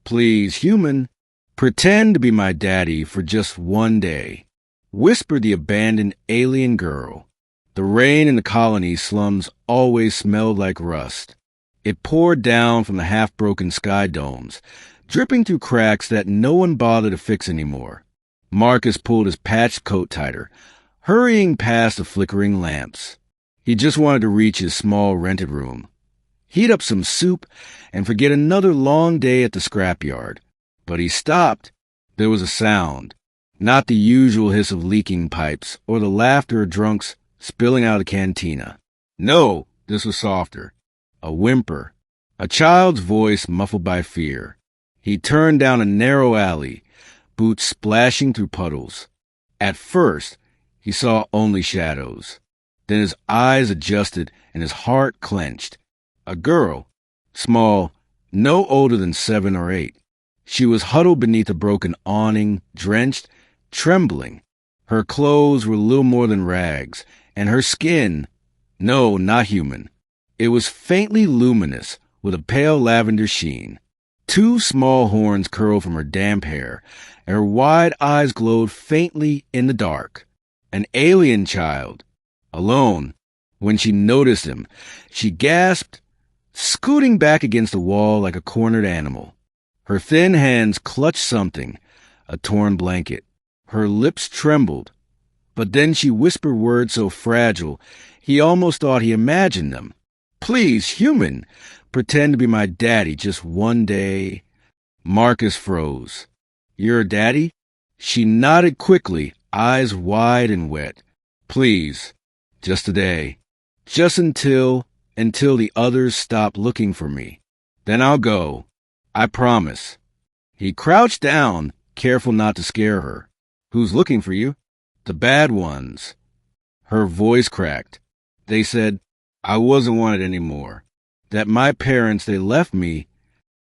Please, human, pretend to be my daddy for just one day, whispered the abandoned alien girl. The rain in the colony slums always smelled like rust. It poured down from the half-broken sky domes, dripping through cracks that no one bothered to fix anymore. Marcus pulled his patched coat tighter, hurrying past the flickering lamps. He just wanted to reach his small rented room, heat up some soup, and forget another long day at the scrapyard. But he stopped. There was a sound, not the usual hiss of leaking pipes or the laughter of drunks spilling out of the cantina. No, this was softer. A whimper, a child's voice muffled by fear. He turned down a narrow alley, boots splashing through puddles. At first, he saw only shadows. Then his eyes adjusted and his heart clenched. A girl, small, no older than 7 or 8. She was huddled beneath a broken awning, drenched, trembling. Her clothes were little more than rags, and her skin, no, not human. It was faintly luminous, with a pale lavender sheen. 2 small horns curled from her damp hair, and her wide eyes glowed faintly in the dark. An alien child. Alone. When she noticed him, she gasped, scooting back against the wall like a cornered animal. Her thin hands clutched something, a torn blanket. Her lips trembled, but then she whispered words so fragile, he almost thought he imagined them. Please, human, pretend to be my daddy just one day. Marcus froze. Your daddy? She nodded quickly, eyes wide and wet. Please, just a day. Just until the others stop looking for me. Then I'll go. I promise. He crouched down, careful not to scare her. Who's looking for you? The bad ones. Her voice cracked. They said I wasn't wanted anymore. That my parents, they left me.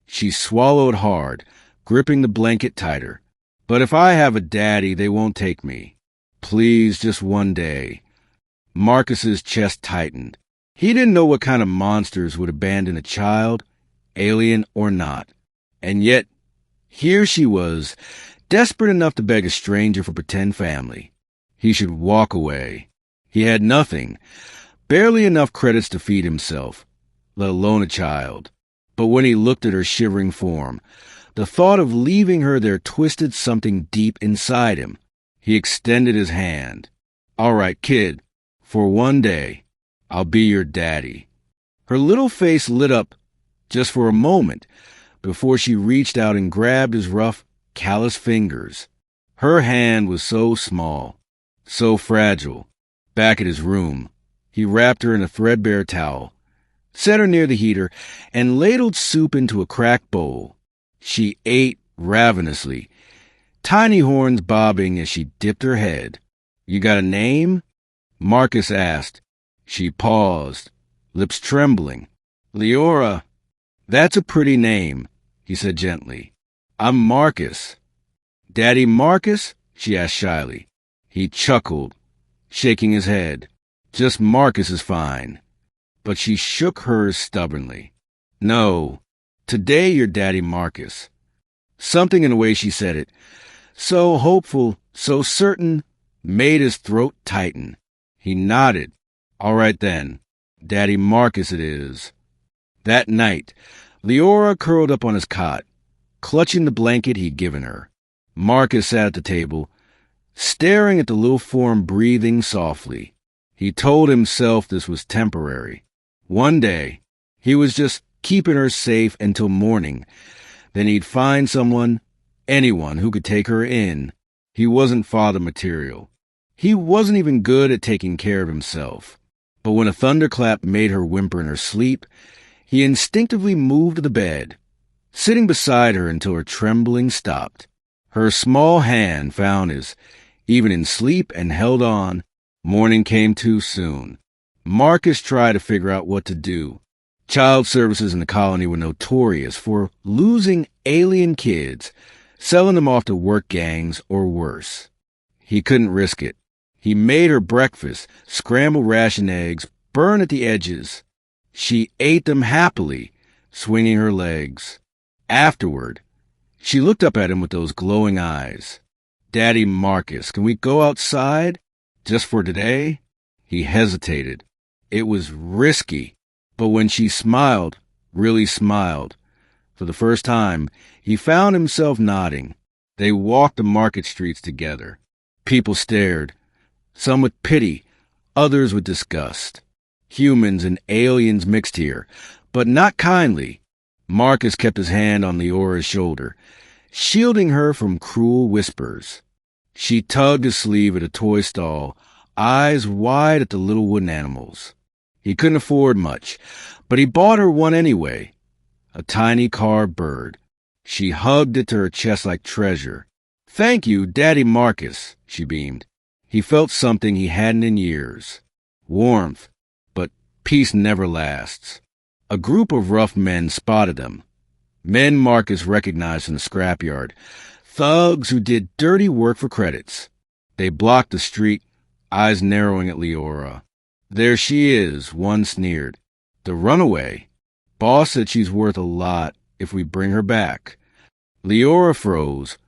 She swallowed hard, gripping the blanket tighter. But if I have a daddy, they won't take me. Please, just one day. Marcus's chest tightened. He didn't know what kind of monsters would abandon a child, alien or not. And yet, here she was, desperate enough to beg a stranger for pretend family. He should walk away. He had nothing, barely enough credits to feed himself, let alone a child. But when he looked at her shivering form, the thought of leaving her there twisted something deep inside him. He extended his hand. All right, kid, for one day, I'll be your daddy. Her little face lit up just for a moment before she reached out and grabbed his rough, callous fingers. Her hand was so small, so fragile. Back at his room, he wrapped her in a threadbare towel, set her near the heater, and ladled soup into a cracked bowl. She ate ravenously, tiny horns bobbing as she dipped her head. You got a name? Marcus asked. She paused, lips trembling. Leora. That's a pretty name, he said gently. I'm Marcus. Daddy Marcus? She asked shyly. He chuckled, shaking his head. Just Marcus is fine. But she shook hers stubbornly. No, today you're Daddy Marcus. Something in the way she said it, so hopeful, so certain, made his throat tighten. He nodded. All right then, Daddy Marcus it is. That night, Leora curled up on his cot, clutching the blanket he'd given her. Marcus sat at the table, staring at the little form breathing softly. He told himself this was temporary. One day, he was just keeping her safe until morning. Then he'd find someone, anyone who could take her in. He wasn't father material. He wasn't even good at taking care of himself. But when a thunderclap made her whimper in her sleep, he instinctively moved to the bed, sitting beside her until her trembling stopped. Her small hand found his, even in sleep, and held on. Morning came too soon. Marcus tried to figure out what to do. Child services in the colony were notorious for losing alien kids, selling them off to work gangs or worse. He couldn't risk it. He made her breakfast, scrambled ration eggs, burned at the edges. She ate them happily, swinging her legs. Afterward, She looked up at him with those glowing eyes. Daddy Marcus, can we go outside? Just for today? He hesitated. It was risky, but when she smiled, really smiled, for the first time, he found himself nodding. They walked the market streets together. People stared, some with pity, others with disgust. Humans and aliens mixed here, but not kindly. Marcus kept his hand on Leora's shoulder, shielding her from cruel whispers. She tugged his sleeve at a toy stall, eyes wide at the little wooden animals. He couldn't afford much, but he bought her one anyway, a tiny carved bird. She hugged it to her chest like treasure. "Thank you, Daddy Marcus," she beamed. He felt something he hadn't in years. Warmth, but peace never lasts. A group of rough men spotted them. Men Marcus recognized in the scrapyard. Thugs who did dirty work for credits. They blocked the street, eyes narrowing at Leora. "There she is," one sneered. "The runaway. Boss said she's worth a lot if we bring her back." Leora froze,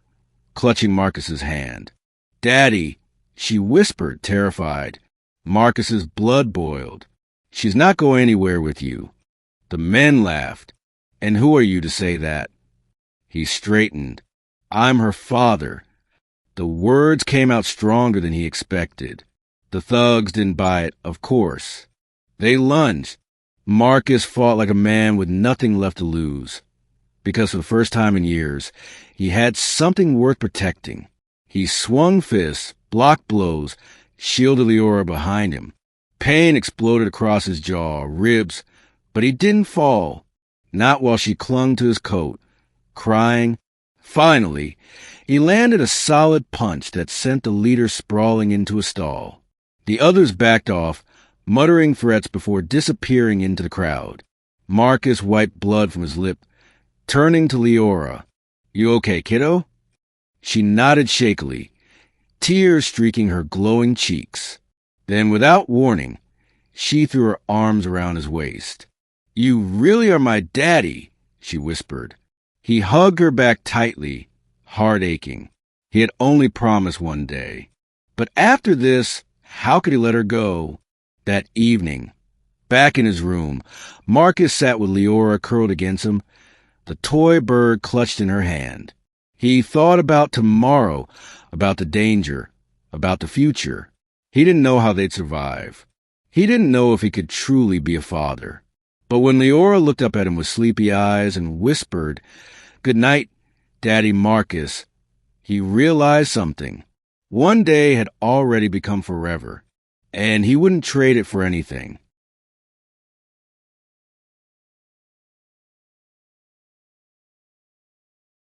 clutching Marcus's hand. "Daddy," she whispered, terrified. Marcus's blood boiled. "She's not going anywhere with you." The men laughed. "And who are you to say that?" He straightened. "I'm her father." The words came out stronger than he expected. The thugs didn't buy it, of course. They lunged. Marcus fought like a man with nothing left to lose. Because for the first time in years, he had something worth protecting. He swung fists, blocked blows, shielded Leora behind him. Pain exploded across his jaw, ribs, but he didn't fall. Not while she clung to his coat, crying. Finally, he landed a solid punch that sent the leader sprawling into a stall. The others backed off, muttering threats before disappearing into the crowd. Marcus wiped blood from his lip, turning to Leora. "You okay, kiddo?" She nodded shakily, tears streaking her glowing cheeks. Then, without warning, she threw her arms around his waist. "You really are my daddy," she whispered. He hugged her back tightly, heart aching. He had only promised one day. But after this, how could he let her go? That evening, back in his room, Marcus sat with Leora curled against him, the toy bird clutched in her hand. He thought about tomorrow, about the danger, about the future. He didn't know how they'd survive. He didn't know if he could truly be a father. But when Leora looked up at him with sleepy eyes and whispered, "Good night, Daddy Marcus," he realized something. One day had already become forever, and he wouldn't trade it for anything.